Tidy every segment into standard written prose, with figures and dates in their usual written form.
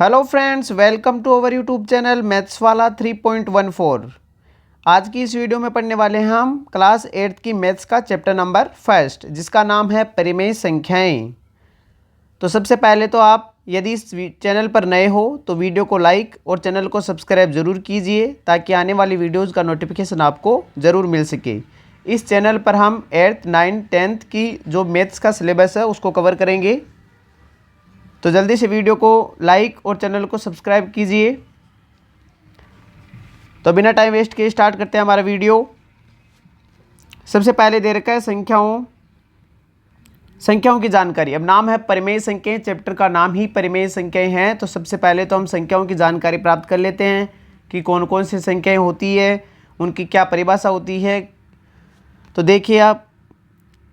Hello friends, welcome to our YouTube channel maths वाला 3.14। आज की इस वीडियो में पढ़ने वाले हैं हम क्लास 8th की मैथ्स का चैप्टर नंबर फर्स्ट, जिसका नाम है परिमेय संख्याएं। तो सबसे पहले तो आप यदि इस चैनल पर नए हो तो वीडियो को लाइक और चैनल को सब्सक्राइब ज़रूर कीजिए, ताकि आने वाली वीडियोज़ का नोटिफिकेशन आपको ज़रूर मिल सके। इस चैनल पर हम 8th, 9th, 10th की जो मैथ्स का सिलेबस है उसको कवर करेंगे। तो जल्दी से वीडियो को लाइक और चैनल को सब्सक्राइब कीजिए। तो बिना टाइम वेस्ट किए स्टार्ट करते हैं हमारा वीडियो। सबसे पहले दे रखा है संख्याओं की जानकारी। अब नाम है परिमेय संख्याएं, चैप्टर का नाम ही परिमेय संख्याएं हैं। तो सबसे पहले तो हम संख्याओं की जानकारी प्राप्त कर लेते हैं कि कौन कौन सी संख्याएं होती है, उनकी क्या परिभाषा होती है। तो देखिए, आप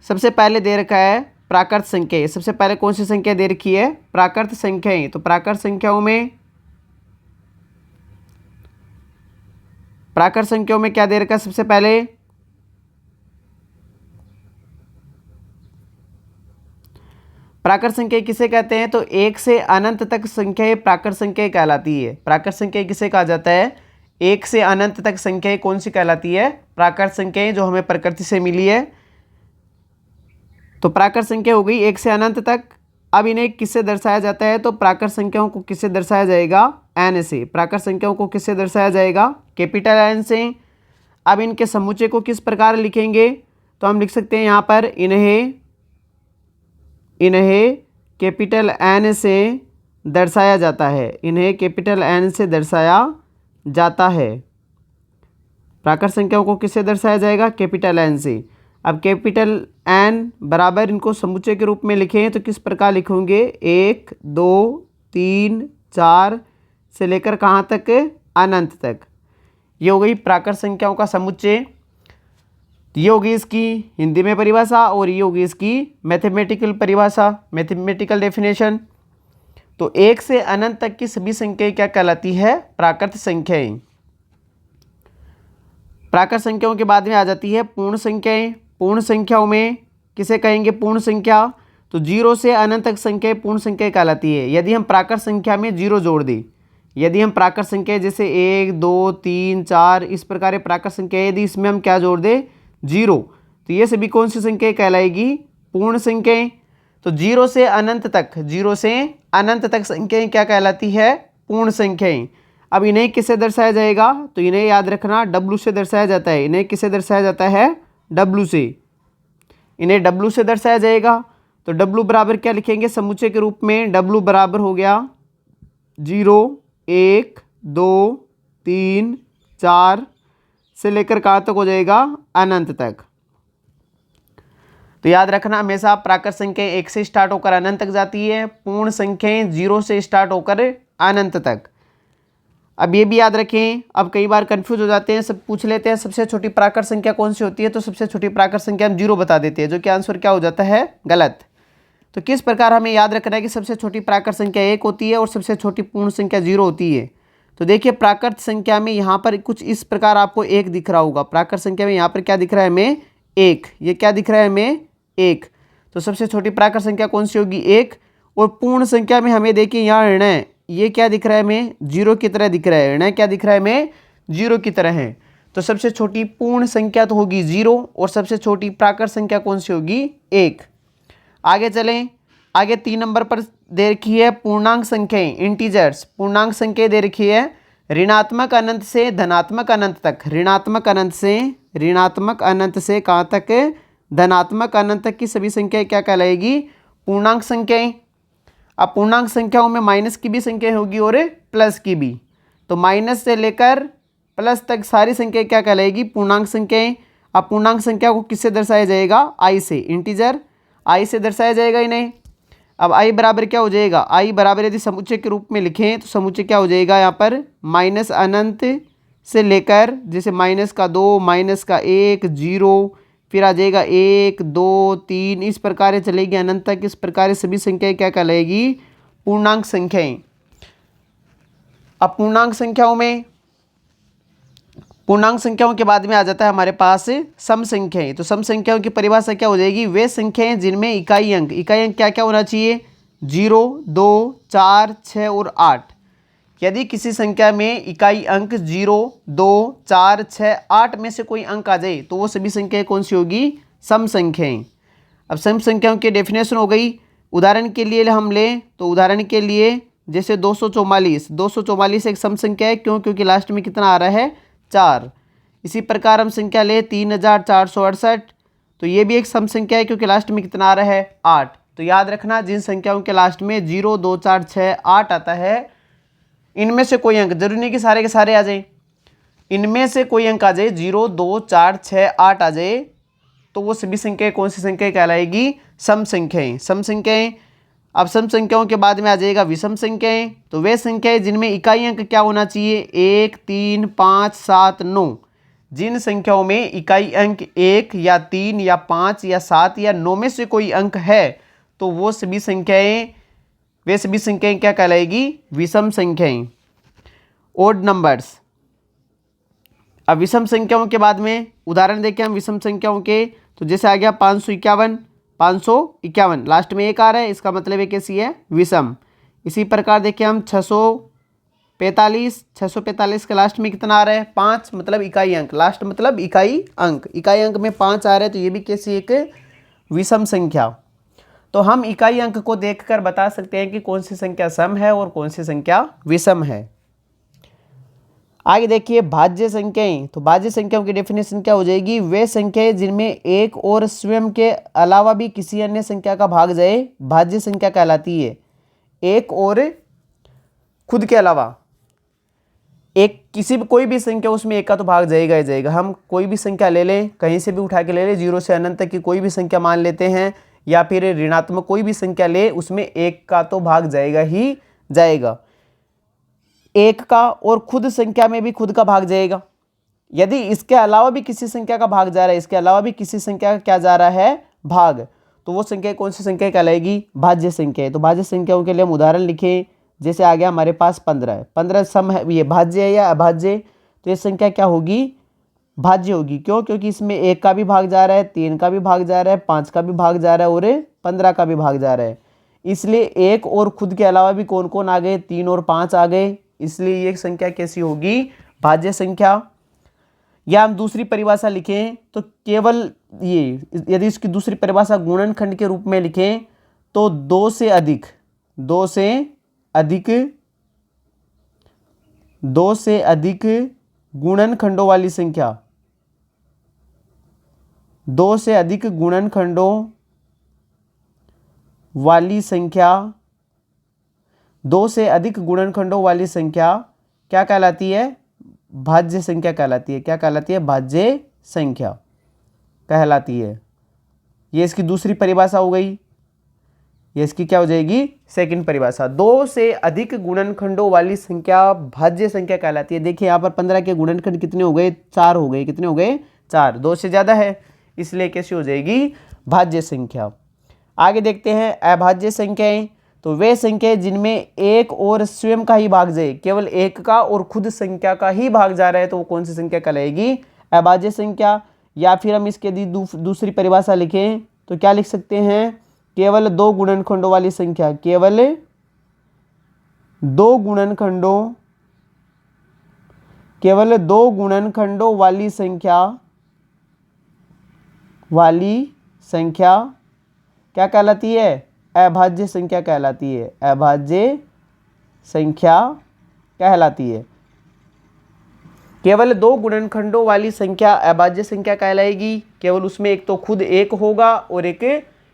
सबसे पहले दे रखा है प्राकृत संख्याएं। सबसे पहले कौन सी संख्या दे रखी है? प्राकृत संख्याएं। तो प्राकृत संख्याओं में क्या दे रखा है? सबसे पहले प्राकृत संख्या किसे कहते हैं? तो एक से अनंत तक संख्याएं प्राकृत संख्या कहलाती है। प्राकृत संख्या किसे कहा जाता है? एक से अनंत तक संख्याएं कौन सी कहलाती है? प्राकृत संख्याएं, जो हमें प्रकृति से मिली है। तो प्राकृत संख्या हो गई एक से अनंत तक। अब इन्हें किससे दर्शाया जाता है? तो प्राकृत संख्याओं को किससे दर्शाया जाएगा? एन से। प्राकृत संख्याओं को किससे दर्शाया जाएगा? कैपिटल एन से। अब इनके समुच्चय को किस प्रकार लिखेंगे? तो हम लिख सकते हैं यहाँ पर इन्हें कैपिटल एन से दर्शाया जाता है। इन्हें कैपिटल एन से दर्शाया जाता है। प्राकृत संख्याओं को किससे दर्शाया जाएगा? कैपिटल एन से। अब कैपिटल एन बराबर इनको समुच्चय के रूप में लिखें तो किस प्रकार लिखेंगे? 1, 2, 3, 4 से लेकर कहाँ तक? अनंत तक। ये हो गई प्राकृत संख्याओं का समुच्चय। ये होगी इसकी हिंदी में परिभाषा और ये होगी इसकी मैथमेटिकल परिभाषा, मैथमेटिकल डेफिनेशन। तो एक से अनंत तक की सभी संख्याएं क्या कहलाती है? प्राकृत संख्याएं। प्राकृत संख्याओं के बाद में आ जाती है पूर्ण संख्याएं। पूर्ण संख्याओं में किसे कहेंगे? पूर्ण संख्या। तो 0 से अनंत तक संख्याएं पूर्ण संख्या कहलाती है। यदि हम प्राकृत संख्या में 0 जोड़ दें, यदि हम प्राकृत संख्या जैसे 1, 2, 3, 4 इस प्रकार प्राकृत संख्या, यदि इसमें हम क्या जोड़ दें? 0, तो ये सभी कौन सी संख्या कहलाएगी? पूर्ण संख्याएं। तो 0 से अनंत तक संख्याएं क्या कहलाती है? पूर्ण संख्याएं। अब इन्हें किससे दर्शाया जाएगा? तो इन्हें याद रखना W से दर्शाया जाता है। इन्हें किससे दर्शाया जाता है? W से। इन्हें W से दर्शाया जाएगा। तो W बराबर क्या लिखेंगे समुच्चय के रूप में? W बराबर हो गया 0, 1, 2, 3, 4 से लेकर कहाँ तक हो जाएगा? अनंत तक। तो याद रखना, हमेशा प्राकृत संख्याएं 1 से स्टार्ट होकर अनंत तक जाती है, पूर्ण संख्याएं 0 से स्टार्ट होकर अनंत तक। अब ये भी याद रखें, अब कई बार कंफ्यूज हो जाते हैं, सब पूछ लेते हैं सबसे छोटी प्राकृत संख्या कौन सी होती है? तो सबसे छोटी प्राकृत संख्या हम 0 बता देते हैं, जो कि आंसर क्या हो जाता है? गलत। तो किस प्रकार हमें याद रखना है कि सबसे छोटी प्राकृत संख्या 1 होती है और सबसे छोटी पूर्ण संख्या 0 होती है? तो देखिए, प्राकृत संख्या में यहाँ पर कुछ इस प्रकार आपको 1 दिख रहा होगा। प्राकृत संख्या में यहाँ पर क्या दिख रहा है हमें? 1। ये क्या दिख रहा है हमें? 1। तो सबसे छोटी प्राकृत संख्या कौन सी होगी? 1। और पूर्ण संख्या में हमें देखिए यहाँ ऋण, ये क्या दिख रहा है हमें? 0 की तरह दिख रहा है। ऋण क्या दिख रहा है हमें? 0 की तरह है। तो सबसे छोटी पूर्ण संख्या तो होगी 0 और सबसे छोटी प्राकृत संख्या कौन सी होगी? 1। आगे चलें। आगे 3 नंबर पर दे रखी है पूर्णांक संख्याएं, इंटीजर्स। पूर्णांक संख्या दे रखी है ऋणात्मक अनंत से धनात्मक अनंत तक। ऋणात्मक अनंत से कहाँ तक? धनात्मक अनंत तक की सभी संख्याएं क्या कहलाएगी? पूर्णांक संख्याएं। अब पूर्णांक संख्याओं में माइनस की भी संख्या होगी और प्लस की भी। तो माइनस से लेकर प्लस तक सारी संख्या क्या कहलाएगी? पूर्णांक संख्याएं। अब पूर्णांक संख्या को किससे दर्शाया जाएगा? आई से। इंटीजर आई से दर्शाया जाएगा इन्हें। अब आई बराबर क्या हो जाएगा? आई बराबर यदि समुच्चय के रूप में लिखें तो समुच्चय क्या हो जाएगा यहाँ पर? माइनस अनंत से लेकर, जैसे माइनस का 2, माइनस का 1, 0, फिर आ जाएगा 1, 2, 3 इस प्रकार चलेगी अनंत तक। इस प्रकार सभी संख्याएं क्या कहलाएगी? पूर्णांक संख्याएं। अब पूर्णांक संख्याओं के बाद में आ जाता है हमारे पास सम संख्याएं। तो सम संख्याओं की परिभाषा क्या हो जाएगी? वे संख्याएं जिनमें इकाई अंक क्या क्या होना चाहिए? 0, 2, 4, 6 और 8। यदि किसी संख्या में इकाई अंक 0, 2, 4, 6, 8 में से कोई अंक आ जाए तो वो सभी संख्याएं कौन सी होगी? सम संख्याएं। अब सम संख्याओं की डेफिनेशन हो गई। उदाहरण के लिए हम लें तो उदाहरण के लिए जैसे 244 एक सम संख्या है। क्यों? क्योंकि लास्ट में कितना आ रहा है? 4। इसी प्रकार हम संख्या ले 3468, तो ये भी एक सम संख्या है क्योंकि लास्ट में कितना आ रहा है? 8। तो याद रखना, जिन संख्याओं के लास्ट में 0, 2, 4, 6, 8 आता है, इनमें से कोई अंक, जरूरी नहीं कि सारे के सारे आ जाए, इनमें से कोई अंक आ जाए, 0, 2, 4, 6, 8 आ जाए, तो वो सभी संख्याएं कौन सी संख्या कहलाएगी? सम संख्याएं। सम संख्याएं। अब सम संख्याओं के बाद में आ जाएगा विषम संख्याएं। तो वे संख्याएं जिनमें इकाई अंक क्या होना चाहिए? 1, 3, 5, 7, 9। जिन संख्याओं में इकाई अंक 1 या 3 या 5 या 7 या 9 में से कोई अंक है, तो वो सभी संख्याएं, वे सभी संख्याएं क्या कहलाएगी? विषम संख्याएं, ओड नंबर्स। अब विषम संख्याओं के बाद में उदाहरण देखें हम विषम संख्याओं के, तो जैसे आ गया 551, लास्ट में 1 आ रहा है, इसका मतलब है कैसी है? विषम। इसी प्रकार देखिए हम 645 के लास्ट में कितना आ रहा है? 5, मतलब इकाई अंक, लास्ट मतलब इकाई अंक में 5 आ रहा है, तो ये भी कैसी एक विषम संख्या। तो हम इकाई अंक को देखकर बता सकते हैं कि कौन सी संख्या सम है और कौन सी संख्या विषम है। आगे देखिए भाज्य संख्याएं। तो भाज्य संख्याओं की डेफिनेशन क्या हो जाएगी? वे संख्याएं जिनमें एक और स्वयं के अलावा भी किसी अन्य संख्या का भाग जाए, भाज्य संख्या कहलाती है। एक और खुद के अलावा एक किसी भी कोई भी संख्या, उसमें एक का तो भाग जाएगा ही जाएगा। हम कोई भी संख्या ले लें, कहीं से भी उठा के ले लें, 0 से अनंत तक की कोई भी संख्या मान लेते हैं, या फिर ऋणात्मक कोई भी संख्या ले, उसमें एक का तो भाग जाएगा ही जाएगा। एक का और खुद संख्या में भी खुद का भाग जाएगा। यदि इसके अलावा भी किसी संख्या का भाग जा रहा है, इसके अलावा भी किसी संख्या का क्या जा रहा है? भाग, तो वो संख्या कौन सी संख्या कहलाएगी? भाज्य संख्या है। तो भाज्य संख्याओं के लिए हम उदाहरण लिखें। जैसे आ गया हमारे पास 15 सम है, ये भाज्य है या अभाज्य? तो ये संख्या क्या होगी? भाज्य होगी। क्यों? क्योंकि इसमें 1 का भी भाग जा रहा है, 3 का भी भाग जा रहा है, 5 का भी भाग जा रहा है और 15 का भी भाग जा रहा है। इसलिए एक और खुद के अलावा भी कौन कौन आ गए? 3 और 5 आ गए, इसलिए ये संख्या कैसी होगी? भाज्य संख्या। या हम दूसरी परिभाषा लिखें तो केवल ये, यदि इसकी दूसरी परिभाषा गुणनखंड के रूप में लिखें तो 2 से अधिक गुणनखंडों वाली संख्या, 2 से अधिक गुणनखंडों वाली संख्या, 2 से अधिक गुणनखंडों वाली संख्या क्या कहलाती है? भाज्य संख्या कहलाती है। क्या कहलाती है? भाज्य संख्या कहलाती है। ये इसकी दूसरी परिभाषा हो गई। ये इसकी क्या हो जाएगी? सेकंड परिभाषा। 2 से अधिक गुणनखंडों वाली संख्या भाज्य संख्या कहलाती है। देखिए यहाँ पर 15 के गुणनखंड कितने हो गए? 4 हो गए। कितने हो गए? 4। 2 से ज्यादा है, इसलिए कैसी हो जाएगी? भाज्य संख्या। आगे देखते हैं अभाज्य संख्याएं। तो वे संख्याएं जिनमें एक और स्वयं का ही भाग जाए, केवल एक का और खुद संख्या का ही भाग जा रहा है, तो वो कौन सी संख्या कहलाएगी? अभाज्य संख्या। या फिर हम इसके दूसरी परिभाषा लिखें तो क्या लिख सकते हैं? केवल 2 गुणनखंडों वाली संख्या, केवल 2 गुणनखंडों वाली संख्या क्या कहलाती है? अभाज्य संख्या कहलाती है। अभाज्य संख्या कहलाती है। केवल 2 गुणनखंडों वाली संख्या अभाज्य संख्या कहलाएगी। केवल उसमें एक तो खुद एक होगा और एक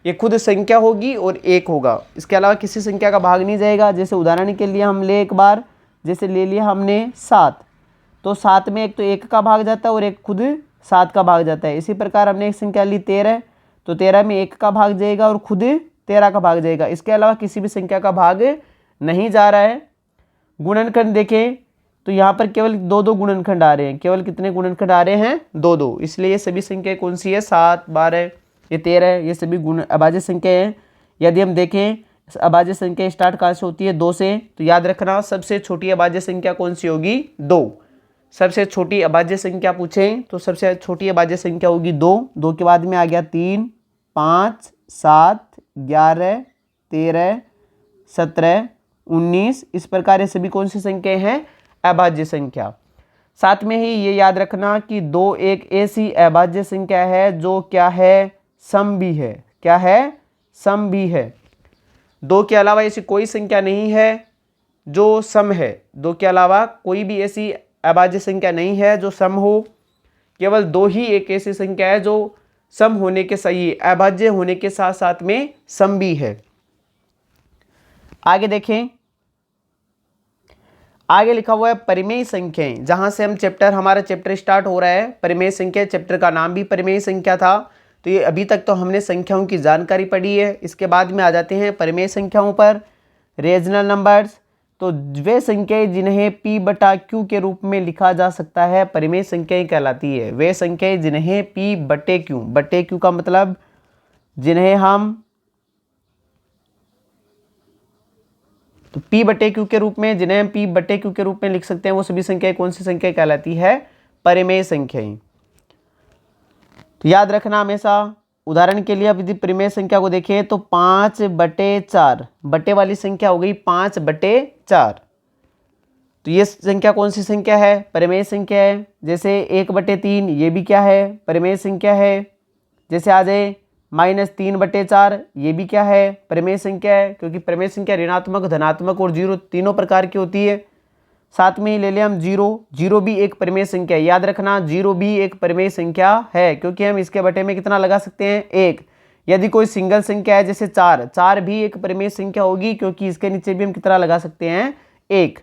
ये खुद संख्या होगी और एक होगा, इसके अलावा किसी संख्या का भाग नहीं जाएगा। जैसे उदाहरण के लिए हम ले एक बार, जैसे ले लिया हमने 7, तो 7 में एक तो 1 का भाग जाता है और एक खुद 7 का भाग जाता है। इसी प्रकार हमने एक संख्या ली 13, तो 13 में 1 का भाग जाएगा और खुद 13 का भाग जाएगा। इसके अलावा किसी भी संख्या का भाग नहीं जा रहा है। गुणनखंड देखें तो यहाँ पर केवल 2 गुणनखंड आ रहे हैं। केवल कितने गुणनखंड आ रहे हैं? 2। इसलिए ये सभी संख्या कौन सी है? 7, 12, ये 13, ये सभी अभाज्य संख्या है। यदि हम देखें अभाज्य संख्या स्टार्ट कहाँ से होती है? 2 से। तो याद रखना सबसे छोटी अभाज्य संख्या कौन सी होगी? 2। सबसे छोटी अभाज्य संख्या पूछें तो सबसे छोटी अभाज्य संख्या होगी 2। 2 के बाद में आ गया 3, 5, 7, 11, 13, 17, 19। इस प्रकार ये सभी कौन सी संख्या हैं? अभाज्य संख्या। साथ में ही ये याद रखना कि 2 एक ऐसी अभाज्य संख्या है जो क्या है? सम भी है। क्या है? सम भी है। 2 के अलावा ऐसी कोई संख्या नहीं है जो सम है। 2 के अलावा कोई भी ऐसी अभाज्य संख्या नहीं है जो सम हो। केवल 2 ही एक ऐसी संख्या है जो सम होने के सही, अभाज्य होने के साथ साथ में सम भी है। आगे देखें, आगे लिखा हुआ है परिमेय संख्याएं। जहां से हमारा चैप्टर स्टार्ट हो रहा है परिमेय संख्या। चैप्टर का नाम भी परिमेय संख्या था। तो ये अभी तक तो हमने संख्याओं की जानकारी पढ़ी है। इसके बाद में आ जाते हैं परिमेय संख्याओं पर। रेजनल नंबर्स, तो वे संख्याएं जिन्हें p बटा q के रूप में लिखा जा सकता है परिमेय संख्याएं कहलाती है। वे संख्याएं जिन्हें p बटे q का मतलब जिन्हें हम तो p बटे q के रूप में, जिन्हें हम p बटे q के रूप में लिख सकते हैं, वो सभी संख्याएं कौन सी संख्या कहलाती है? परिमेय संख्याएं। तो याद रखना हमेशा। उदाहरण के लिए अब यदि परिमेय संख्या को देखें तो 5/4 बटे वाली संख्या हो गई 5/4। तो ये संख्या कौन सी संख्या है? परिमेय संख्या है। जैसे 1/3 ये भी क्या है? परिमेय संख्या है। जैसे आ जाए -3/4 ये भी क्या है? परिमेय संख्या है, क्योंकि परिमेय संख्या ऋणात्मक, धनात्मक और जीरो तीनों प्रकार की होती है। साथ में ही ले लें हम जीरो भी एक परिमेय संख्या है। याद रखना जीरो भी एक परिमेय संख्या है, क्योंकि हम इसके बटे में कितना लगा सकते हैं? 1। यदि कोई सिंगल संख्या है जैसे 4 भी एक परिमेय संख्या होगी, क्योंकि इसके नीचे भी हम कितना लगा सकते हैं? 1।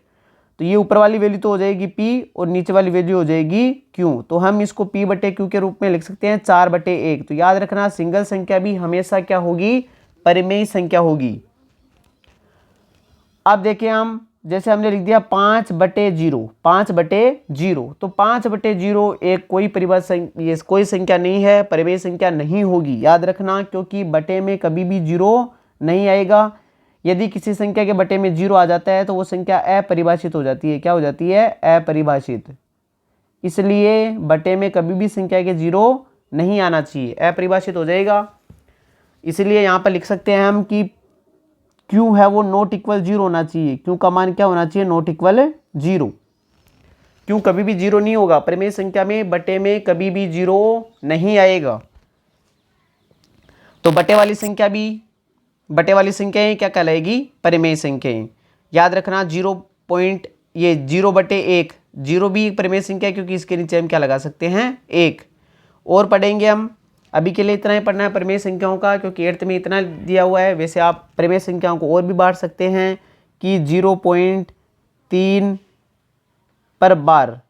तो ये ऊपर वाली वैल्यू तो हो जाएगी p और नीचे वाली वैल्यू हो जाएगी q। तो हम इसको p बटे q के रूप में लिख सकते हैं 4/1। तो याद रखना सिंगल संख्या भी हमेशा क्या होगी? परिमेय संख्या होगी। अब देखिए हम, जैसे हमने लिख दिया 5/0 तो 5/0 एक कोई संख्या नहीं है, परिमेय संख्या नहीं होगी। याद रखना, क्योंकि बटे में कभी भी जीरो नहीं आएगा। यदि किसी संख्या के बटे में 0 आ जाता है तो वो संख्या अपरिभाषित हो जाती है। क्या हो जाती है? अपरिभाषित। इसलिए बटे में कभी भी संख्या के 0 नहीं आना चाहिए, अपरिभाषित हो जाएगा। इसलिए यहाँ पर लिख सकते हैं हम कि Q है वो नॉट इक्वल 0 होना चाहिए। Q का मान क्या होना चाहिए? Not equal 0। Q कभी भी 0 नहीं होगा। परिमेय संख्या में बटे में कभी भी 0 नहीं आएगा। तो बटे वाली संख्याएं क्या कहलाएगी? परिमेय संख्याएं। याद रखना 0/1 जीरो भी एक परिमेय संख्या है, क्योंकि इसके नीचे हम क्या लगा सकते हैं? 1। और पढ़ेंगे हम। अभी के लिए इतना ही पढ़ना है परिमेय संख्याओं का, क्योंकि 8th में इतना दिया हुआ है। वैसे आप परिमेय संख्याओं को और भी बांट सकते हैं कि 0.3 पर बार,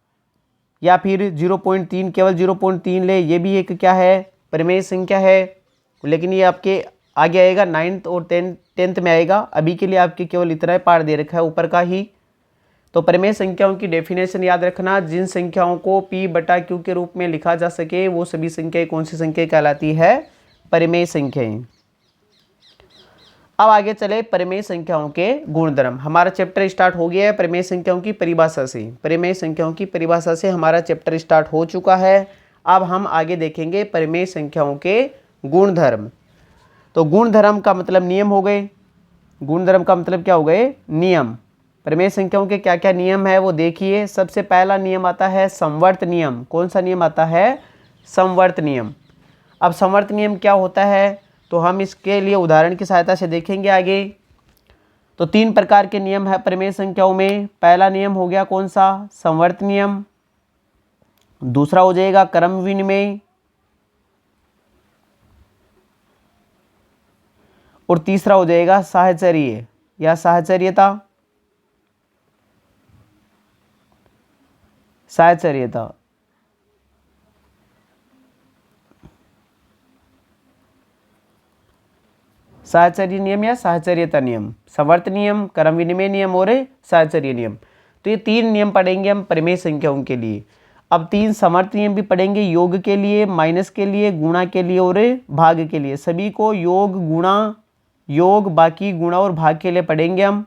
या फिर 0.3 केवल 0.3 ले, ये भी एक क्या है? परिमेय संख्या है। लेकिन ये आपके आगे आएगा 9th और 10th में आएगा। अभी के लिए आपके केवल इतना ही पार्ट दे रखा है ऊपर का ही। तो परिमेय संख्याओं की डेफिनेशन याद रखना, जिन संख्याओं को p बटा q के रूप में लिखा जा सके वो सभी संख्याएं कौन सी संख्या कहलाती है? परिमेय संख्याएं। अब आगे चले परिमेय संख्याओं के गुणधर्म। हमारा चैप्टर स्टार्ट हो गया है परिमेय संख्याओं की परिभाषा से। परिमेय संख्याओं की परिभाषा से हमारा चैप्टर स्टार्ट हो चुका है। अब हम आगे देखेंगे परिमेय संख्याओं के गुणधर्म। तो गुणधर्म का मतलब नियम हो गए। गुणधर्म का मतलब क्या हो गए? नियम। परिमेय संख्याओं के क्या क्या नियम है वो देखिए। सबसे पहला नियम आता है समवर्त नियम। कौन सा नियम आता है? समवर्त नियम। अब समवर्त नियम क्या होता है तो हम इसके लिए उदाहरण की सहायता से देखेंगे आगे। तो 3 प्रकार के नियम है परिमेय संख्याओं में। पहला नियम हो गया कौन सा? समवर्त नियम। दूसरा हो जाएगा क्रम विनिमय, और तीसरा हो जाएगा साहचर्य या साहचर्यता। साहचर्यता। साहचर्य नियम या साहचर्यता नियम। समवर्त नियम, क्रम विनिमय नियम और साहचर्य नियम। तो ये 3 नियम पढ़ेंगे हम परिमेय संख्याओं के लिए। अब 3 समवर्त नियम भी पढ़ेंगे, योग के लिए, माइनस के लिए, गुणा के लिए और भाग के लिए। सभी को योग बाकी गुणा और भाग के लिए पढ़ेंगे हम।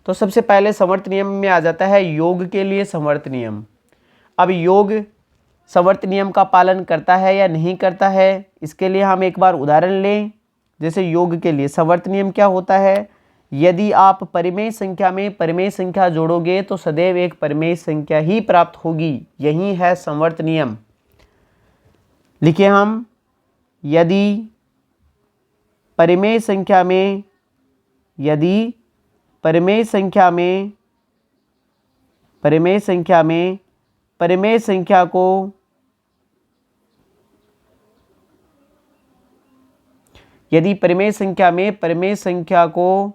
तो सबसे पहले समवर्त नियम में आ जाता है योग के लिए समवर्त नियम। अब योग समवर्त नियम का पालन करता है या नहीं करता है, इसके लिए हम एक बार उदाहरण लें। जैसे योग के लिए समवर्त नियम क्या होता है? यदि आप परिमेय संख्या में परिमेय संख्या जोड़ोगे तो सदैव एक परिमेय संख्या ही प्राप्त होगी। यही है संवर्त नियम। लिखिए हम, यदि परिमेय संख्या में परिमेय संख्या को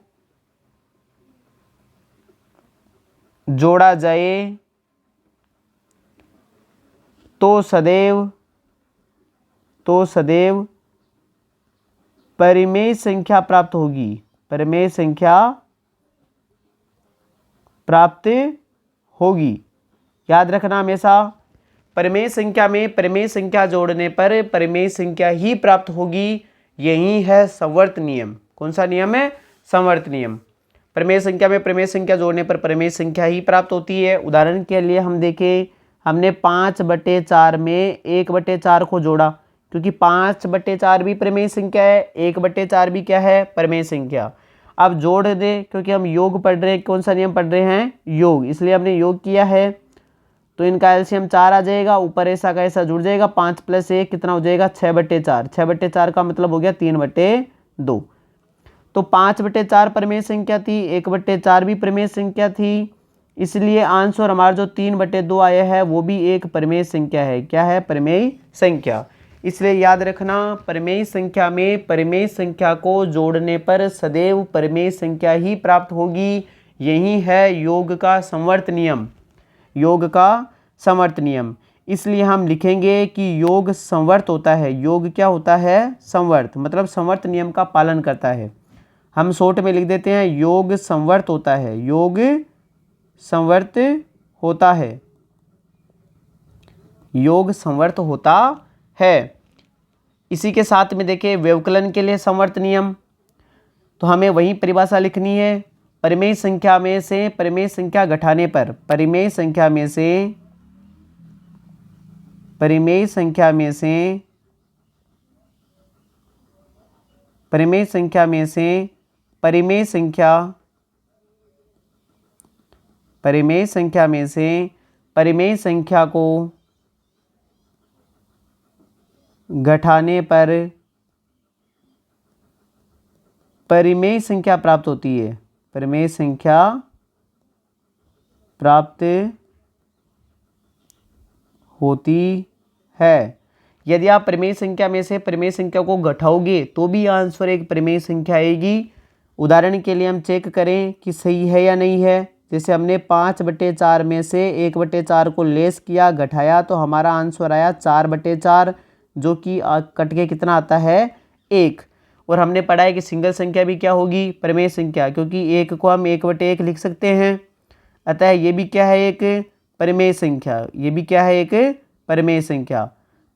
जोड़ा जाए तो सदैव परिमेय संख्या प्राप्त होगी। परिमेय संख्या प्राप्त होगी। याद रखना हमेशा, परिमेय संख्या में परिमेय संख्या जोड़ने पर परिमेय संख्या ही प्राप्त होगी। यही है संवर्त नियम। कौन सा नियम है? संवर्त नियम। परिमेय संख्या में परिमेय संख्या जोड़ने पर परिमेय संख्या ही प्राप्त होती है। उदाहरण के लिए हम देखें, हमने 5/4 में 1/4 को जोड़ा, क्योंकि 5/4 भी परिमेय संख्या है, 1/4 भी क्या है? परिमेय संख्या। अब जोड़ दे, क्योंकि हम योग पढ़ रहे हैं। कौन सा नियम पढ़ रहे हैं? योग। इसलिए हमने योग किया है, तो इनका एलसीएम 4 आ जाएगा, ऊपर ऐसा का ऐसा जुड़ जाएगा। 5 + 1 कितना हो जाएगा? 6/4। 6/4 का मतलब हो गया 3/2। तो 5/4 परिमेय संख्या थी, 1/4 भी परिमेय संख्या थी, इसलिए आंसर हमारा जो 3/2 आया है वो भी एक परिमेय संख्या है। क्या है? परिमेय संख्या। इसलिए याद रखना, परिमेय संख्या में परिमेय संख्या को जोड़ने पर सदैव परिमेय संख्या ही प्राप्त होगी। यही है योग का संवर्त नियम। योग का संवर्त नियम। इसलिए हम लिखेंगे कि योग संवर्त होता है। योग क्या होता है? संवर्त, मतलब संवर्त नियम का पालन करता है। हम शॉर्ट में लिख देते हैं, योग संवर्त होता है। योग संवर्त होता है। योग संवर्त होता है। इसी के साथ में देखें, व्यवकलन के लिए संवर्त नियम, तो हमें वही परिभाषा लिखनी है। परिमेय संख्या में से परिमेय संख्या घटाने पर परिमेय संख्या में से परिमेय संख्या में से परिमेय संख्या में से परिमेय संख्या परिमेय संख्या में से परिमेय संख्या को घटाने पर परिमेय संख्या प्राप्त होती है। परिमेय संख्या प्राप्त होती है। यदि आप परिमेय संख्या में से परिमेय संख्या को घटाओगे तो भी आंसर एक परिमेय संख्या आएगी। उदाहरण के लिए हम चेक करें कि सही है या नहीं है। जैसे हमने 5/4 में से 1/4 को लेस किया, घटाया, तो हमारा आंसर आया 4/4, जो कि कट के कितना आता है? 1। और हमने पढ़ा है कि सिंगल संख्या भी क्या होगी? परिमेय संख्या, क्योंकि 1 को हम 1/1 लिख सकते हैं। अतः ये भी क्या है? एक परिमेय संख्या। ये भी क्या है? एक परिमेय संख्या।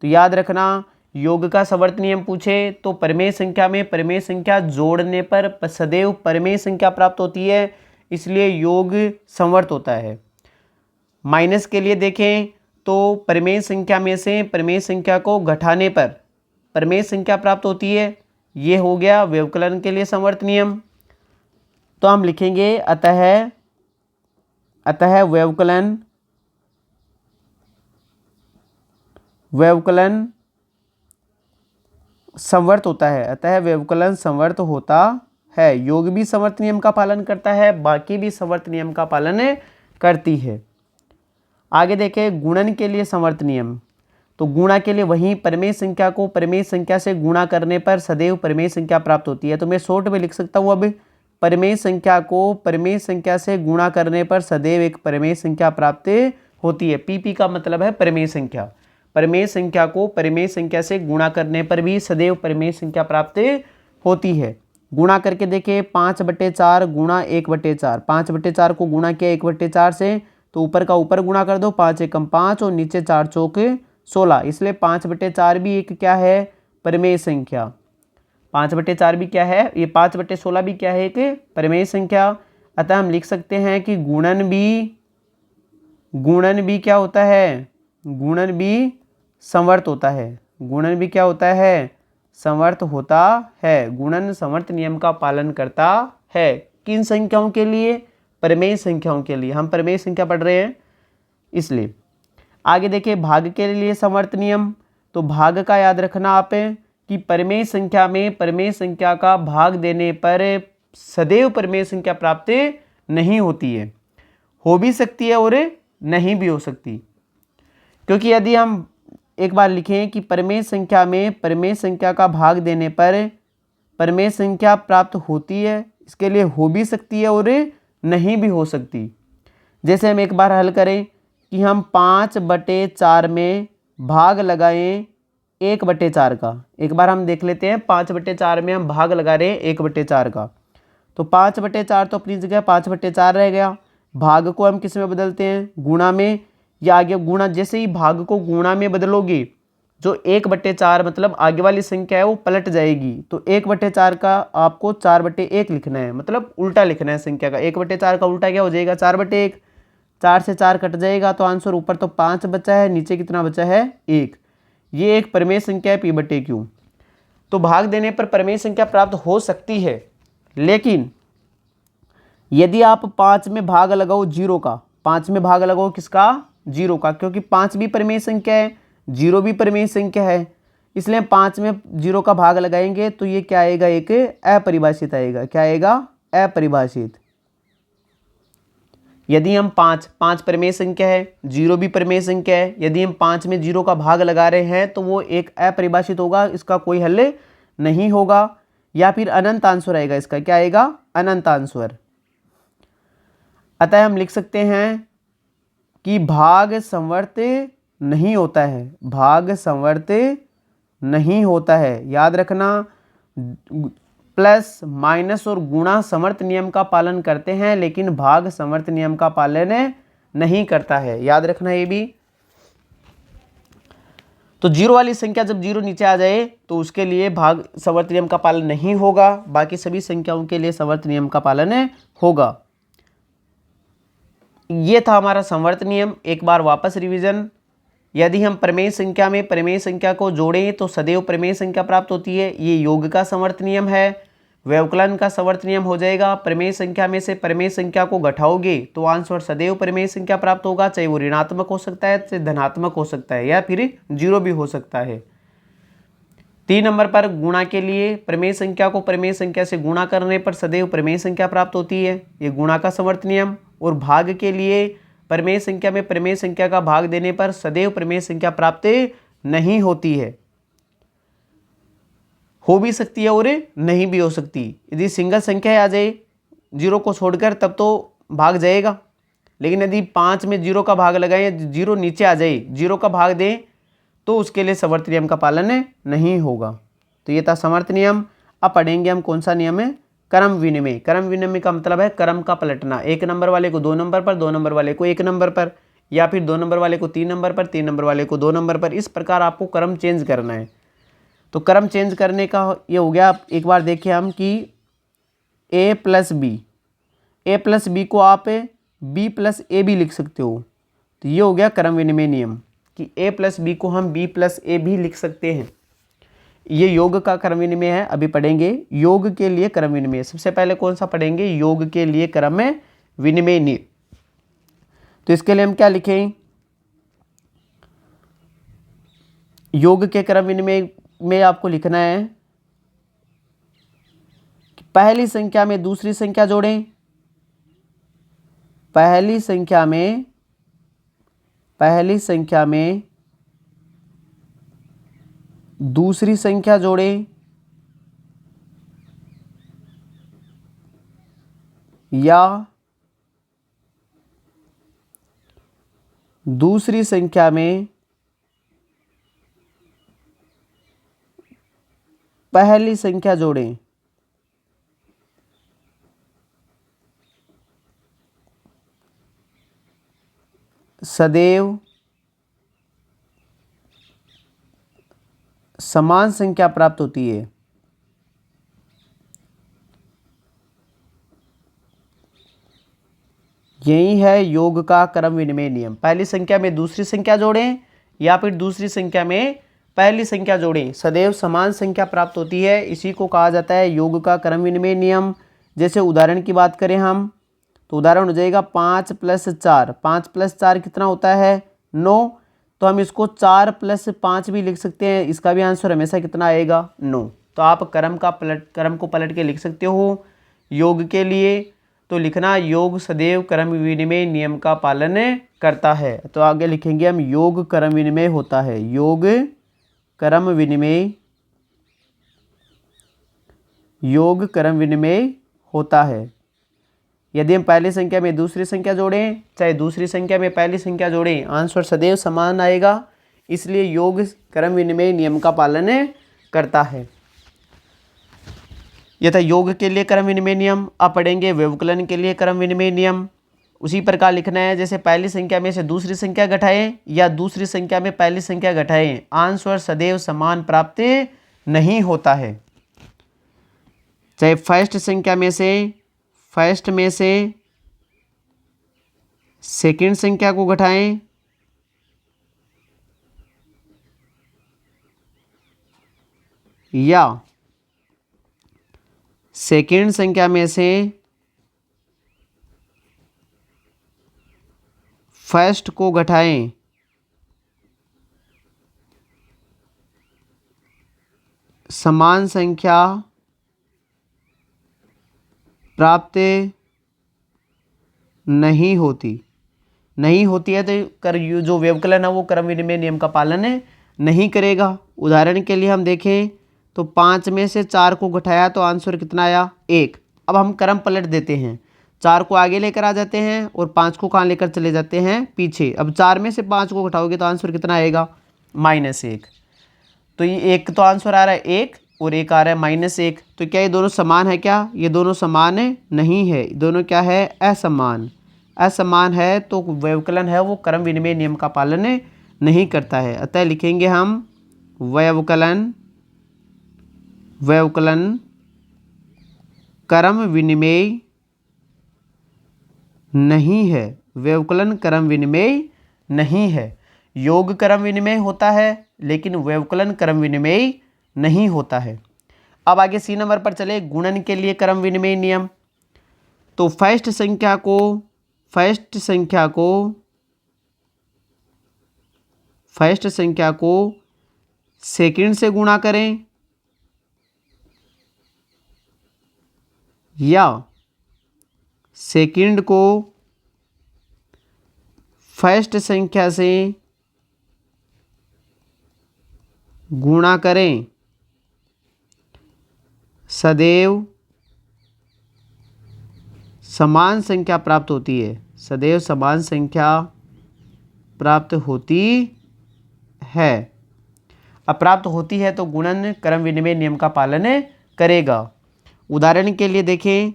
तो याद रखना, योग का संवर्त नियम पूछे तो परिमेय संख्या में परिमेय संख्या जोड़ने पर सदैव परिमेय संख्या प्राप्त होती है, इसलिए योग संवर्त होता है। माइनस के लिए देखें तो परिमेय संख्या में से परिमेय संख्या को घटाने पर परिमेय संख्या प्राप्त होती है। ये हो गया व्यवकलन के लिए संवर्त नियम। तो हम लिखेंगे, अतः व्यवकलन संवर्त होता है। अतः व्यवकलन संवर्त होता है। योग भी संवर्त नियम का पालन करता है, बाकी भी संवर्त नियम का पालन करती है। आगे देखें, गुणन के लिए संवर्त नियम। तो गुणा के लिए वही परिमेय संख्या को परिमेय संख्या से गुणा करने पर सदैव परिमेय संख्या प्राप्त होती है। तो मैं शॉर्ट में लिख सकता हूँ, अब परिमेय संख्या को परिमेय संख्या से गुणा करने पर सदैव एक परिमेय संख्या प्राप्त होती है। पीपी का मतलब है परिमेय संख्या। परिमेय संख्या को परिमेय संख्या से गुणा करने पर भी सदैव परिमेय संख्या प्राप्त होती है। गुणा करके देखें, 5/4 गुणा 1/4। 5/4 को गुणा किया 1/4 से, तो ऊपर का ऊपर गुणा कर दो, 5 एकम 5 और नीचे 4 चौक 16। इसलिए 5/4 भी एक क्या है? परिमेय संख्या। 5/4 भी क्या है? ये 5/16 भी क्या है? एक परिमेय संख्या। अतः हम लिख सकते हैं कि गुणन भी क्या होता है? गुणन भी संवर्त होता है। गुणन भी क्या होता है? संवर्त होता है। गुणन संवर्त नियम का पालन करता है। किन संख्याओं के लिए? परिमेय संख्याओं के लिए। हम परिमेय संख्या पढ़ रहे हैं इसलिए। आगे देखिए भाग के लिए समवर्त नियम। तो भाग का याद रखना आप कि परिमेय संख्या में परिमेय संख्या का भाग देने पर सदैव परिमेय संख्या प्राप्त नहीं होती है। हो भी सकती है और नहीं भी हो सकती, क्योंकि यदि हम एक बार लिखें कि परिमेय संख्या में परिमेय संख्या का भाग देने पर परिमेय संख्या प्राप्त होती है, इसके लिए हो भी सकती है और नहीं भी हो सकती। जैसे हम एक बार हल करें कि हम 5/4 में भाग लगाएं 1/4 का। एक बार हम देख लेते हैं 5/4 में हम भाग लगा रहे हैं 1/4 का। तो 5/4 तो अपनी जगह 5/4 रह गया। भाग को हम किस में बदलते हैं? गुणा में। या आगे गुणा, जैसे ही भाग को गुणा में बदलोगे जो 1/4 मतलब आगे वाली संख्या है वो पलट जाएगी। तो 1/4 का आपको 4/1 लिखना है, मतलब उल्टा लिखना है संख्या का। 1/4 का उल्टा क्या हो जाएगा? 4/1। 4 से 4 कट जाएगा तो आंसर ऊपर तो 5 बचा है, नीचे कितना बचा है? 1। ये एक परिमेय संख्या है P/Q। तो भाग देने पर परिमेय संख्या प्राप्त हो सकती है, लेकिन यदि आप 5 में भाग लगाओ 0 का, 5 में भाग लगाओ किसका? 0 का, क्योंकि 5 भी परिमेय संख्या है, 0 भी परिमेय संख्या है, इसलिए 5 में 0 का भाग लगाएंगे तो ये क्या आएगा? एक अपरिभाषित आएगा। क्या आएगा? अपरिभाषित। यदि हम 5 परिमेय संख्या है, 0 भी परिमेय संख्या है, यदि हम 5 में 0 का भाग लगा रहे हैं तो वो एक अपरिभाषित होगा, इसका कोई हल नहीं होगा, या फिर अनंत आंसर आएगा इसका। क्या आएगा? अनंत आंसर। अतः हम लिख सकते हैं कि भाग समवर्त नहीं होता है। भाग समवर्त नहीं होता है, याद रखना। प्लस माइनस और गुणा समवर्त नियम का पालन करते हैं, लेकिन भाग समवर्त नियम का पालन नहीं करता है, याद रखना ये भी। तो 0 वाली संख्या जब 0 नीचे आ जाए तो उसके लिए भाग समवर्त नियम का पालन नहीं होगा, बाकी सभी संख्याओं के लिए समवर्त नियम का पालन होगा। ये था हमारा समवर्त नियम। एक बार वापस रिवीजन। यदि हम परिमेय संख्या में परिमेय संख्या को जोड़ें तो सदैव परिमेय संख्या प्राप्त होती है, ये योग का समवर्त नियम है। व्यवकलन का समवर्त नियम हो जाएगा, परिमेय संख्या में से परिमेय संख्या को घटाओगे तो आंसर सदैव परिमेय संख्या प्राप्त होगा, चाहे वो ऋणात्मक हो सकता है, चाहे धनात्मक हो सकता है, या फिर 0 भी हो सकता है। 3 नंबर पर गुणा के लिए परिमेय संख्या को परिमेय संख्या से गुणा करने पर सदैव परिमेय संख्या प्राप्त होती है, ये गुणा का समवर्त नियम। और भाग के लिए परिमेय संख्या में परिमेय संख्या का भाग देने पर सदैव परिमेय संख्या प्राप्त नहीं होती है, हो भी सकती है और नहीं भी हो सकती। यदि सिंगल संख्या आ जाए 0 को छोड़कर तब तो भाग जाएगा, लेकिन यदि 5 में 0 का भाग लगाएं, 0 नीचे आ जाए, 0 का भाग दें तो उसके लिए समवर्त नियम का पालन नहीं होगा। तो ये था समवर्त नियम। अब पढ़ेंगे हम कौन सा नियम है? क्रम विनिमय। क्रम विनिमय का मतलब है क्रम का पलटना। 1 नंबर वाले को 2 नंबर पर, 2 नंबर वाले को 1 नंबर पर, या फिर 2 नंबर वाले को 3 नंबर पर, 3 नंबर वाले को 2 नंबर पर। इस प्रकार आपको क्रम चेंज करना है। तो क्रम चेंज करने का ये हो गया। एक बार देखिए हम कि a प्लस बी को आप b प्लस ए भी लिख सकते हो। तो ये हो गया क्रम विनिमय नियम कि a प्लस बी को हम b प्लस ए भी लिख सकते हैं। ये योग का क्रम विनिमय है। अभी पढ़ेंगे योग के लिए क्रम विनिमय। सबसे पहले कौन सा पढ़ेंगे? योग के लिए क्रम विनिमय नियम। तो इसके लिए हम क्या लिखें? योग के क्रम विनिमय में आपको लिखना है कि पहली संख्या में दूसरी संख्या जोड़ें, पहली संख्या में दूसरी संख्या जोड़ें, या दूसरी संख्या में पहली संख्या जोड़ें। सदैव समान संख्या प्राप्त होती है। यही है योग का क्रम विनिमय नियम। पहली संख्या में दूसरी संख्या जोड़ें या फिर दूसरी संख्या में पहली संख्या जोड़ें, सदैव समान संख्या प्राप्त होती है। इसी को कहा जाता है योग का क्रम विनिमय नियम। जैसे उदाहरण की बात करें हम, तो उदाहरण हो जाएगा 5 + 4। 5 + 4 कितना होता है 9। तो हम इसको 4 + 5 भी लिख सकते हैं, इसका भी आंसर हमेशा कितना आएगा 9। तो आप क्रम को पलट के लिख सकते हो योग के लिए। तो लिखना योग सदैव क्रम विनिमय नियम का पालन करता है। तो आगे लिखेंगे हम योग क्रम विनिमय होता है, योग क्रम विनिमय होता है। यदि हम पहली संख्या में दूसरी संख्या जोड़ें, चाहे दूसरी संख्या में पहली संख्या जोड़ें, आंसर सदैव समान आएगा। इसलिए योग क्रम विनिमय नियम का पालन करता है। यह था योग के लिए क्रम विनिमय नियम। अब पढ़ेंगे व्यवकलन के लिए क्रम विनिमय नियम। उसी प्रकार लिखना है, जैसे पहली संख्या में से दूसरी संख्या घटाएं या दूसरी संख्या में पहली संख्या घटाएं, आंसर सदैव समान प्राप्त नहीं होता है। चाहे फर्स्ट में से सेकंड संख्या को घटाएं या सेकंड संख्या में से फर्स्ट को घटाएं, समान संख्या प्राप्त नहीं होती है। तो जो व्यवकलन है वो क्रम विनिमय नियम का पालन नहीं करेगा। उदाहरण के लिए हम देखें तो 5 में से 4 को घटाया तो आंसर कितना आया 1। अब हम क्रम पलट देते हैं, 4 को आगे लेकर आ जाते हैं और 5 को कहाँ लेकर चले जाते हैं पीछे। अब 4 में से 5 को घटाओगे तो आंसर कितना आएगा -1। तो ये एक तो आंसर आ रहा है 1 और एक आ रहा है -1। तो क्या ये दोनों समान है क्या? ये दोनों समान नहीं है, दोनों क्या है असमान है। तो व्यवकलन है वो क्रम विनिमय नियम का पालन नहीं करता है। अतः लिखेंगे हम व्यवकलन क्रम विनिमय नहीं है, व्यवकलन क्रम विनिमय नहीं है। योग क्रम विनिमय होता है लेकिन व्यवकलन क्रम विनिमय नहीं होता है। अब आगे सी नंबर पर चले, गुणन के लिए क्रम विनिमय नियम। तो फर्स्ट संख्या को सेकंड से गुणा करें या सेकंड को फर्स्ट संख्या से गुणा करें, सदैव समान संख्या प्राप्त होती है, सदैव समान संख्या प्राप्त होती है। अब प्राप्त होती है तो गुणन क्रम विनिमय नियम का पालन करेगा। उदाहरण के लिए देखें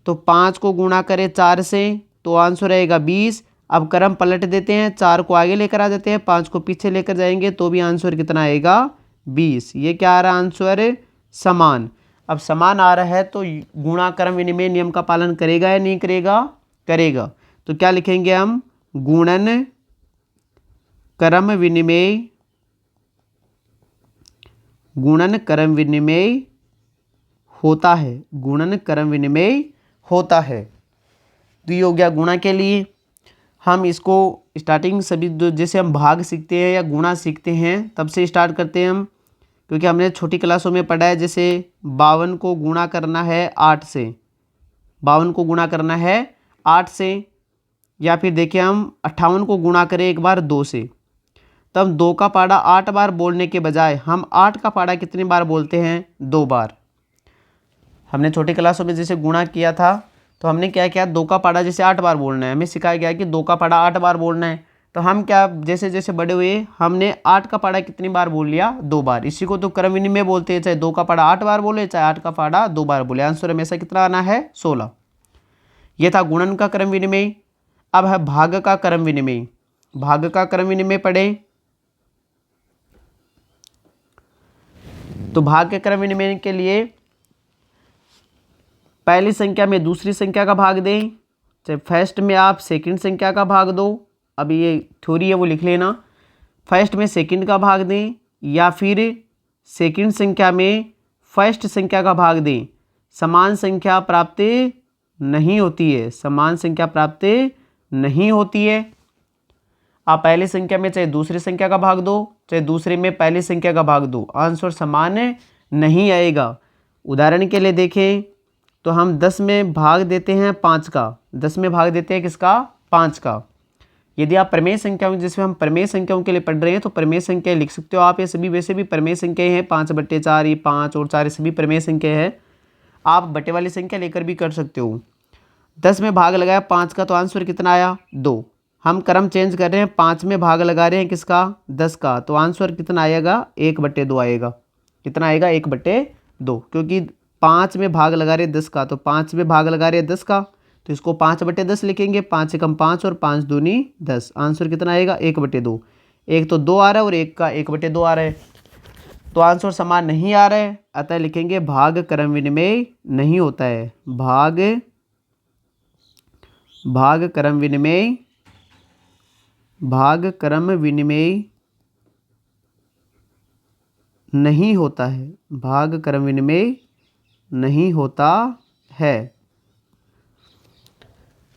तो 5 को गुणा करें 4 से तो आंसर रहेगा 20। अब क्रम पलट देते हैं, 4 को आगे लेकर आ जाते हैं, 5 को पीछे लेकर जाएंगे तो भी आंसर कितना आएगा 20। ये क्या आ रहा आंसर समान। अब समान आ रहा है तो गुणा क्रम विनिमय नियम का पालन करेगा या नहीं करेगा? करेगा। तो क्या लिखेंगे हम गुणन क्रम विनिमय होता है, गुणन क्रम विनिमय होता है। तो ये हो गया गुणा के लिए। हम इसको स्टार्टिंग सभी जैसे हम भाग सीखते हैं या गुणा सीखते हैं तब से स्टार्ट करते हैं हम, क्योंकि हमने छोटी क्लासों में पढ़ा है। जैसे 52 को गुणा करना है 8 से, 52 को गुणा करना है 8 से, या फिर देखिए हम 58 को गुणा करें एक बार 2 से, तब 2 का पाड़ा 8 बार बोलने के बजाय हम 8 का पाड़ा कितनी बार बोलते हैं 2 बार। हमने छोटी क्लासों में जैसे गुणा किया था तो हमने क्या किया, 2 का पाड़ा जैसे 8 बार बोलना है, हमें सिखाया गया कि 2 का पाड़ा 8 बार बोलना है। तो हम क्या जैसे जैसे बड़े हुए हमने 8 का पाड़ा कितनी बार बोल लिया 2 बार। इसी को तो क्रम विनिमय बोलते हैं, चाहे 2 का पाड़ा 8 बार बोले चाहे 8 का पाड़ा 2 बार बोले, आंसर हमेशा कितना आना है 16। यह था गुणन का क्रम विनिमय। अब है भाग का क्रम विनिमय। भाग का क्रम विनिमय पढ़े तो भाग के क्रम विनिमय के लिए पहली संख्या में दूसरी संख्या का भाग दें, चाहे फर्स्ट में आप सेकंड संख्या का भाग दो। अभी ये थ्योरी है वो लिख लेना। फर्स्ट में सेकंड का भाग दें या फिर सेकंड संख्या में फर्स्ट संख्या का भाग दें। समान संख्या प्राप्त नहीं होती है, समान संख्या प्राप्त नहीं होती है। आप पहली संख्या में चाहे दूसरी संख्या का भाग दो, चाहे दूसरे में पहली संख्या का भाग दो, आंसर समान नहीं आएगा। उदाहरण के लिए देखें तो हम 10 में भाग देते हैं 5 का, 10 में भाग देते हैं किसका, 5 का। यदि आप प्रमेय संख्याओं, जिसमें हम प्रमेय संख्याओं के लिए पढ़ रहे हैं, तो प्रमेय संख्या लिख सकते हो आप। ये सभी वैसे भी प्रमेय संख्याएं हैं, 5/4, ये 5 और 4 सभी प्रमेय संख्या है। आप बटे वाली संख्या लेकर भी कर सकते हो। 10 में भाग लगाया 5 का, तो आंसर कितना आया, 2। हम क्रम चेंज कर रहे हैं, 5 में भाग लगा रहे हैं किसका, 10 का, तो आंसर कितना आएगा, 1/2 आएगा। कितना आएगा, 1/2, क्योंकि 5 में भाग लगा रहे हैं 10 का, तो 5 में भाग लगा रहे हैं 10 का, तो इसको 5/10 लिखेंगे। 5 एकम 5 और 5 दूनी 10, आंसर कितना आएगा, 1/2। एक तो 2 आ रहा है और एक का 1/2 आ रहा है, तो आंसर समान नहीं आ रहा है, अतः लिखेंगे भाग क्रम विनिमय नहीं होता है। भाग क्रम विनिमय, भाग क्रम विनिमय नहीं होता है, भाग क्रम विनिमय नहीं होता है।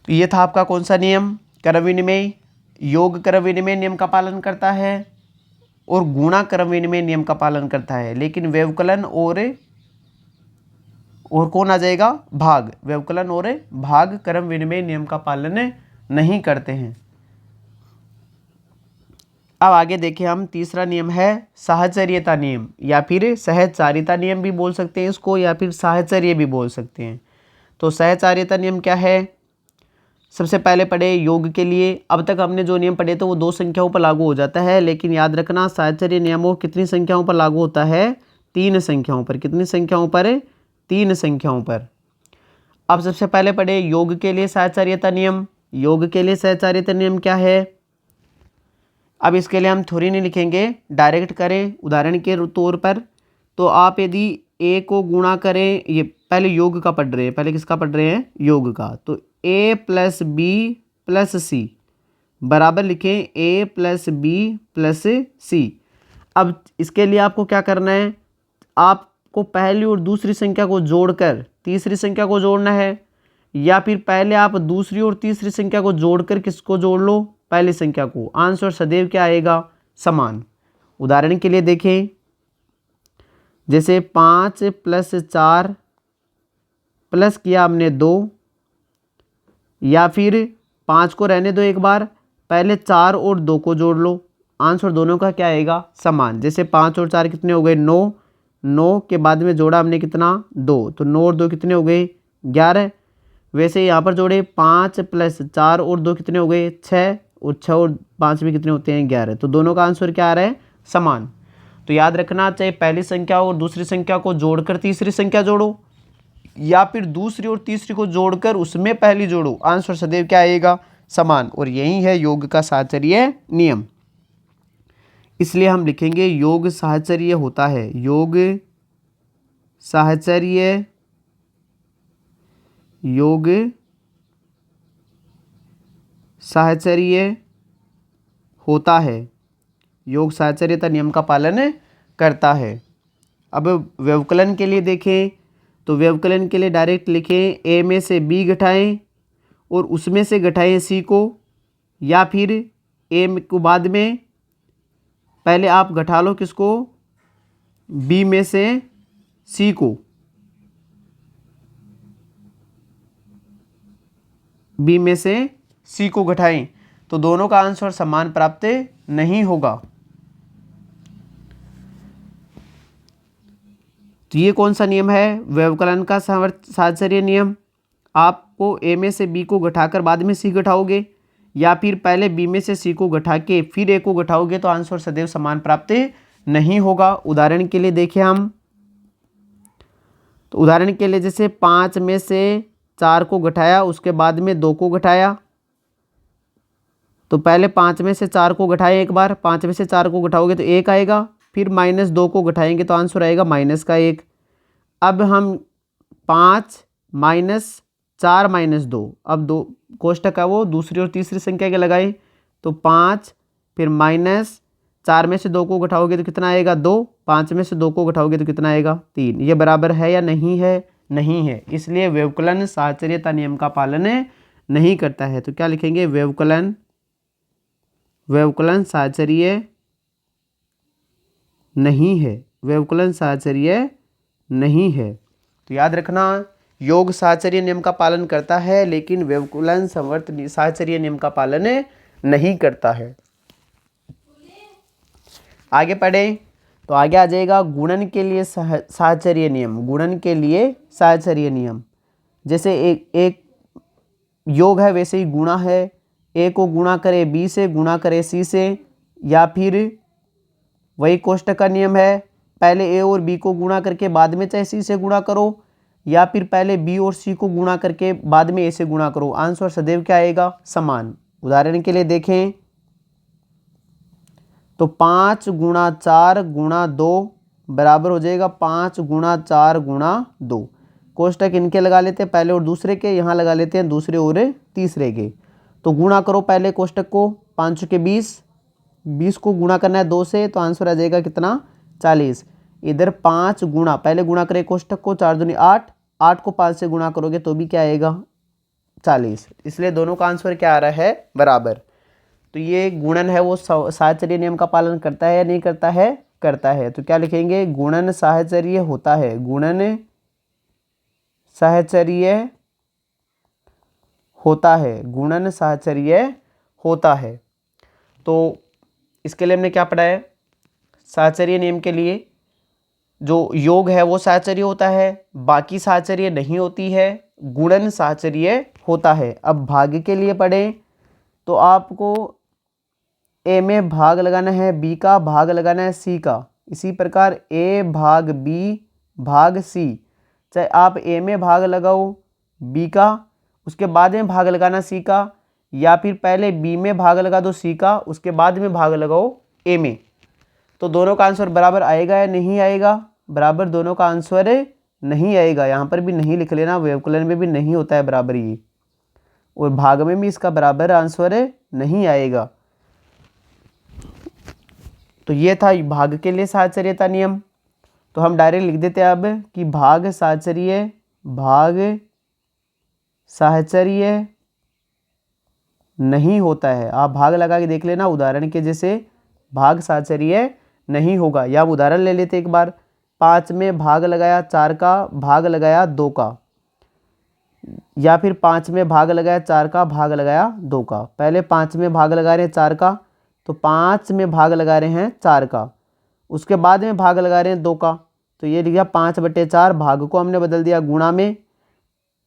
तो ये था आपका कौन सा नियम, क्रम विनिमय। योग क्रम विनिमय नियम का पालन करता है और गुणा क्रम विनिमय नियम का पालन करता है, लेकिन व्यवकलन और कौन आ जाएगा, भाग। व्यवकलन और भाग क्रम विनिमय नियम का पालन नहीं करते हैं। अब आगे देखिए हम, तीसरा नियम है साहचर्यता नियम, या फिर सहचारिता नियम भी बोल सकते हैं इसको, या फिर साहचर्य भी बोल सकते हैं। तो सहचारिता नियम क्या है, सबसे पहले पढ़े योग के लिए। अब तक हमने जो नियम पढ़े थे वो 2 संख्याओं पर लागू हो जाता है, लेकिन याद रखना साहचर्य नियमों कितनी संख्याओं पर लागू होता है, 3 संख्याओं पर। कितनी संख्याओं पर, 3 संख्याओं पर। अब सबसे पहले पढ़े योग के लिए साहचर्यता नियम। योग के लिए साहचर्यता नियम क्या है, अब इसके लिए हम थ्योरी नहीं लिखेंगे, डायरेक्ट करें। उदाहरण के तौर पर, तो आप यदि a को गुणा करें, ये पहले योग का पढ़ रहे हैं, पहले किसका पढ़ रहे हैं, योग का, तो a + b + c बराबर लिखें a + b + c। अब इसके लिए आपको क्या करना है, आपको पहली और दूसरी संख्या को जोड़कर तीसरी संख्या को जोड़ना है, या फिर पहले आप दूसरी और तीसरी संख्या को जोड़कर किसको जोड़ लो, पहली संख्या को। आंसर सदैव क्या आएगा, समान। उदाहरण के लिए देखें, जैसे 5 + 4 प्लस किया हमने 2, या फिर 5 को रहने दो एक बार, पहले 4 और 2 को जोड़ लो, आंसर दोनों का क्या आएगा, समान। जैसे 5 और 4 कितने हो गए, 9, 9 के बाद में जोड़ा हमने कितना, 2, तो 9 और 2 कितने हो गए, 11। वैसे यहाँ पर जोड़े 5 + 4 और 2 कितने हो गए, 6, और 6 और 5 भी कितने होते हैं, 11। तो दोनों का आंसर क्या आ रहा है, समान। तो याद रखना, चाहे पहली संख्या और दूसरी संख्या को जोड़कर तीसरी संख्या जोड़ो, या फिर दूसरी और तीसरी को जोड़कर उसमें पहली जोड़ो, आंसर सदैव क्या आएगा, समान। और यही है योग का साहचर्य नियम। इसलिए हम लिखेंगे योग साहचर्य होता है, योग साहचर्य, योग साहचर्य होता है, योग साहचर्यता नियम का पालन करता है। अब व्यवकलन के लिए देखें, तो व्यवकलन के लिए डायरेक्ट लिखें a में से b घटाएं और उसमें से घटाएं c को, या फिर a को बाद में पहले आप घटा लो किसको, b में से c को, b में से c को घटाएं, तो दोनों का आंसर समान प्राप्त नहीं होगा। तो ये कौन सा नियम है, व्यवकलन का साहचर्य नियम। आपको a में से b को घटाकर बाद में c घटाओगे, या फिर पहले b में से c को घटा के फिर a को घटाओगे, तो आंसर सदैव समान प्राप्त नहीं होगा। उदाहरण के लिए देखें हम, तो उदाहरण के लिए जैसे 5 में से 4 को घटाया, उसके बाद में 2 को घटाया, तो पहले 5 में से 4 को घटाए एक बार, 5 में से 4 को घटाओगे तो 1 आएगा, फिर -2 को घटाएंगे तो आंसर आएगा -1। अब हम 5 - 4 - 2, अब 2 कोष्टक है वो दूसरी और तीसरी संख्या के लगाए, तो 5 फिर -4 में से 2 को घटाओगे तो कितना आएगा, 2, 5 में से 2 को घटाओगे तो कितना आएगा, 3। ये बराबर है या नहीं है, नहीं है, इसलिए व्यवकलन साहचर्यता नियम का पालन नहीं करता है। तो क्या लिखेंगे, व्यवकलन साहचर्य नहीं है, व्यवकलन साहचर्य नहीं है। तो याद रखना, योग साहचर्य नियम का पालन करता है लेकिन व्यवकलन संवर्त साहचर्य नियम का पालन नहीं करता है। आगे पढ़ें तो आगे आ जाएगा गुणन के लिए साहचर्य नियम। गुणन के लिए साहचर्य नियम, जैसे एक योग है वैसे ही गुणा है। ए को गुणा करे बी से, गुणा करे सी से, या फिर वही कोष्टक का नियम है, पहले ए और बी को गुणा करके बाद में चाहे सी से गुणा करो, या फिर पहले बी और सी को गुणा करके बाद में ए से गुणा करो, आंसर सदैव क्या आएगा, समान। उदाहरण के लिए देखें तो 5 गुणा 4 गुणा 2 बराबर हो जाएगा 5 गुणा 4 गुणा 2। कोष्टक इनके लगा लेते हैं पहले और दूसरे के, यहाँ लगा लेते हैं दूसरे और तीसरे के। तो गुणा करो पहले कोष्टक को, 5 के 20, 20 को गुणा करना है 2 से, तो आंसर आ जाएगा कितना, 40। इधर 5 गुणा, पहले गुणा करें कोष्टक को, 4 दूनी 8, 8 को 5 से गुणा करोगे तो भी क्या आएगा, 40। इसलिए दोनों का आंसर क्या आ रहा है, बराबर। तो ये गुणन है वो साहचर्य नियम का पालन करता है या नहीं करता है, करता है। तो क्या लिखेंगे, गुणन साहचर्य होता है, गुणन साहचर्य होता है, गुणन साहचर्य होता है। तो इसके लिए हमने क्या पढ़ा है, साहचर्य नियम के लिए जो योग है वो साहचर्य होता है, बाकी साहचर्य नहीं होती है, गुणन साहचर्य होता है। अब भाग के लिए पढ़ें तो आपको ए में भाग लगाना है, बी का भाग लगाना है सी का, इसी प्रकार ए भाग बी भाग सी, चाहे आप ए में भाग लगाओ बी का, उसके बाद में भाग लगाना सी का, या फिर पहले बी में भाग लगा दो सी का, उसके बाद में भाग लगाओ ए में। तो दोनों का आंसर बराबर आएगा या नहीं आएगा, बराबर दोनों का आंसर नहीं आएगा। यहाँ पर भी नहीं लिख लेना, व्यवकलन में भी नहीं होता है बराबर ये, और भाग में भी इसका बराबर आंसर नहीं आएगा। तो ये था भाग के लिए साहचर्यता नियम। तो हम डायरेक्ट लिख देते हैं अब कि भाग साहचर्य नहीं होता है। आप भाग लगा के देख लेना, उदाहरण के जैसे भाग साहचर्य नहीं होगा। या हम उदाहरण ले लेते एक बार, 5 में भाग लगाया 4 का, भाग लगाया 2 का, या फिर 5 में भाग लगाया 4 का, भाग लगाया 2 का। पहले 5 में भाग लगा रहे हैं 4 का, तो 5 में भाग लगा रहे हैं 4 का, उसके बाद में भाग लगा रहे हैं 2 का, तो ये लिख गया 5/4, भाग को हमने बदल दिया गुणा में,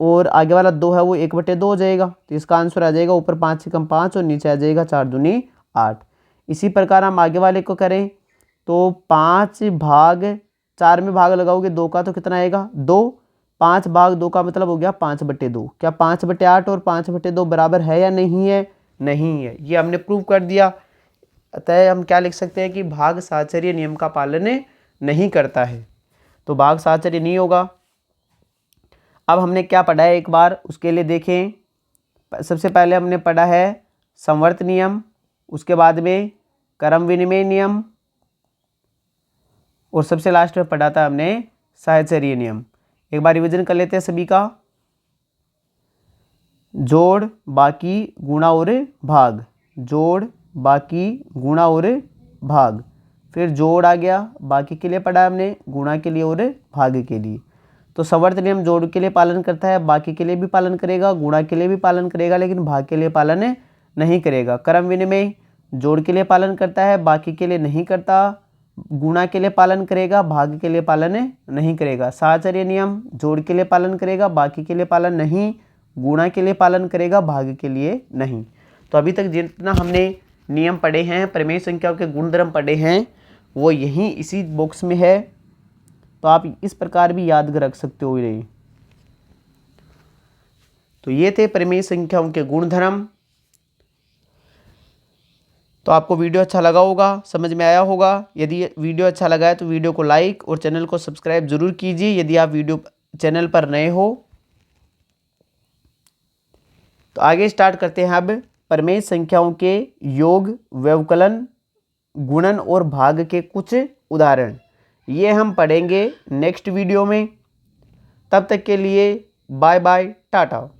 और आगे वाला 2 है वो 1/2 हो जाएगा। तो इसका आंसर आ जाएगा ऊपर 5 से कम 5 और नीचे आ जाएगा 4 दूनी 8। इसी प्रकार हम आगे वाले को करें तो 5 भाग 4 में भाग लगाओगे 2 का तो कितना आएगा 2, 5 भाग 2 का मतलब हो गया 5/2। क्या 5/8 और 5/2 बराबर है या नहीं है, नहीं है, ये हमने प्रूव कर दिया। अतः हम क्या लिख सकते हैं कि भाग साहचर्य नियम का पालन नहीं करता है, तो भाग साहचर्य नहीं होगा। अब हमने क्या पढ़ा है एक बार उसके लिए देखें। सबसे पहले हमने पढ़ा है संवर्त नियम, उसके बाद में क्रम विनिमय नियम, और सबसे लास्ट में पढ़ा था हमने साहचर्य नियम। एक बार रिवीजन कर लेते हैं सभी का। जोड़ बाकी गुणा और भाग, जोड़ बाकी गुणा और भाग, फिर जोड़ आ गया, बाकी के लिए पढ़ा हमने, गुणा के लिए और भाग के लिए। तो संवर्त नियम जोड़ के लिए पालन करता है, बाकी के लिए भी पालन करेगा, गुणा के लिए भी पालन करेगा, लेकिन भाग के लिए पालन नहीं करेगा। क्रम विनिमय जोड़ के लिए पालन करता है, बाकी के लिए नहीं करता, गुणा के लिए पालन करेगा, भाग के लिए पालन नहीं करेगा। साहचर्य नियम जोड़ के लिए पालन करेगा, बाकी के लिए पालन नहीं, गुणा के लिए पालन करेगा, भाग के लिए नहीं। तो अभी तक जितना हमने नियम पढ़े हैं, प्रमेय संख्याओं के गुणधर्म पढ़े हैं, वो यहीं इसी बॉक्स में है। तो आप इस प्रकार भी याद रख सकते हो ये। तो ये थे प्रमेय संख्याओं के गुणधर्म। तो आपको वीडियो अच्छा लगा होगा, समझ में आया होगा। यदि वीडियो अच्छा लगा है तो वीडियो को लाइक और चैनल को सब्सक्राइब जरूर कीजिए यदि आप वीडियो चैनल पर नए हो। तो आगे स्टार्ट करते हैं अब प्रमेय संख्याओं के योग, व्यवकलन, गुणन और भाग के कुछ उदाहरण। ये हम पढ़ेंगे नेक्स्ट वीडियो में। तब तक के लिए बाय बाय, टाटा।